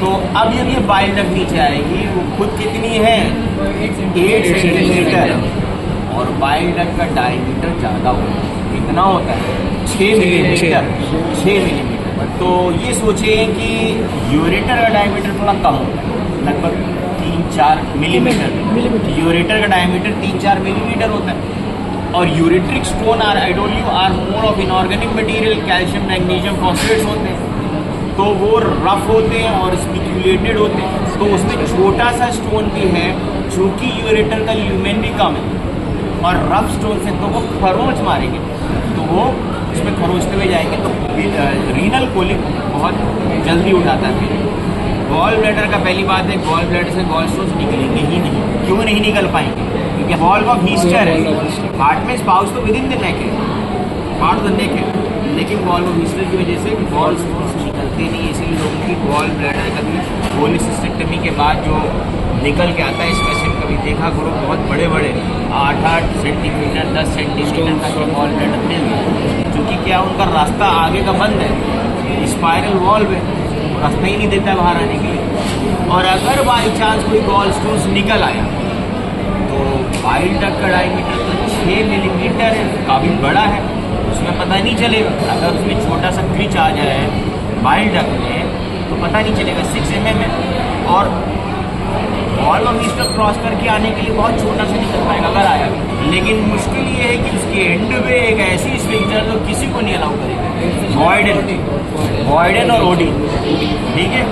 तो अब ये बाइल डक नीचे आएगी, वो खुद कितनी है 8 सेंटीमीटर, और बाइल डक का डायमीटर ज़्यादा होता है। कितना होता है 6 मिलीमीटर, 6 मिलीमीटर। तो ये सोचें कि यूरेटर का डायमीटर थोड़ा कम होता है, लगभग 3-4 मिलीमीटर। यूरेटर का डायमीटर 3-4 मिलीमीटर होता है। और ureteric stone I told you are more of inorganic material, calcium magnesium phosphates होते हैं, तो वो रफ होते हैं और स्पिक्यूलेटेड होते हैं। तो उसमें छोटा सा स्टोन भी है, चूँकि यूरेटर का ल्यूमेन भी कम है और रफ स्टोन से तो वो खरोंच मारेंगे, तो वो उसमें खरोंचते हुए जाएंगे, तो रीनल कोलिक बहुत जल्दी उठाता है। फिर गॉल ब्लैडर का पहली बात है, गॉल ब्लैडर से गॉल स्टोन्स निकलेंगे ही नहीं। क्यों नहीं निकल पाएंगे? क्योंकि वॉल्व ऑफ हीस्टर है, हार्ट में स्पाउस तो विद इन द नेक है, हार्ट द नेक है, लेकिन वॉल्व ऑफ हीस्टर की वजह से गॉल स्टोन्स निकलते नहीं। इसीलिए लोगों की गॉल ब्लैडर कभी कोलिसिस्टेक्टमी के बाद जो निकल के आता है, इस पेशेंट कभी देखा करो बहुत बड़े बड़े 8-8 सेंटीमीटर 10 सेंटीमीटर तक गॉल ब्लैडर मिल गया, क्योंकि क्या उनका रास्ता आगे का बंद है, स्पाइरल वॉल्व है, रास्ता ही नहीं देता है बाहर आने के लिए। और अगर बाई चांस कोई गॉल स्टोन्स निकल आया तो बाइल डक्ट का डायमीटर तो 6 मिलीमीटर है, काफ़ी बड़ा है, उसमें पता नहीं चलेगा। अगर उसमें छोटा सा क्रिच आ जाए बाइल डक्ट में तो पता नहीं चलेगा, 6 mm है, और वॉल्व ऑफ हीस्टर क्रॉस करके आने के लिए बहुत छोटा सा निकल पाएगा अगर आया। लेकिन मुश्किल ये है कि उसके एंड पे एक ऐसी स्फिंक्टर जो किसी को नहीं अलाउ करेगा, वॉइडन और ओडी, ठीक है।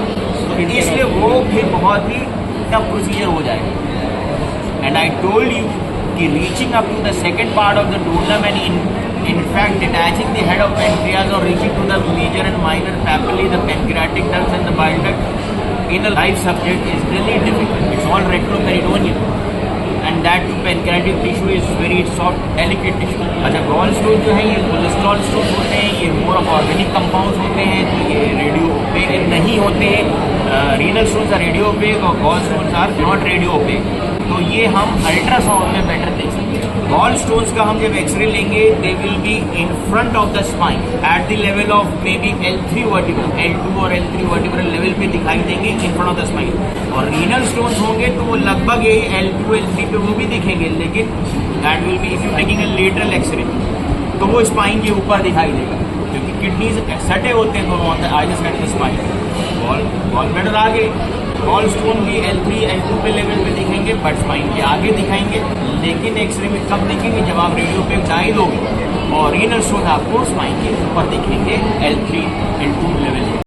तो इसलिए वो फिर बहुत ही टफ प्रोसीजर हो जाएगा। एंड आई टोल्ड यू कि reaching up to the second part of the डोलम and in fact detaching the head of pancreas or reaching to the major and minor papillae, the pancreatic ducts and the bile duct in a live subject is really difficult. It's all retroperitoneum and that pancreatic tissue is very soft, delicate tissue. अच्छा, gall stone जो है ये cholesterol stone होते हैं, ये more of organic compounds होते हैं, तो ये रेडियो ओपेक नहीं होते हैं। Renal stones are radio opaque और gall stones are not radio opaque, तो ये हम अल्ट्रासाउंड में बेटर देख सकते हैं। गॉल स्टोन्स का हम जब एक्सरे लेंगे, they will be in front of the spine at the level of may be L3 vertebral, L2 और L3 वर्टिब्रल लेवल पे दिखाई देंगे in front of the spine. और रीनल स्टोन्स होंगे तो वो लगभग यही L2 L3 पे वो भी दिखेंगे, लेकिन that will be if you taking a lateral X-ray तो वो स्पाइन के ऊपर दिखाई देगा, क्योंकि किडनीज सटे होते हैं दोनों either side of the spine. Gall bladder आगे, गॉल स्टोन भी L3 L2 पे लेवल पे दिखेंगे, बट स्पाइन के आगे दिखाएंगे। लेकिन एक्सरे में कब दिखेंगे? जब आप रेडियो पे डाई लोगे, और रीनल स्टोन आपको स्पाइन के ऊपर दिखेंगे L3 L2 लेवल।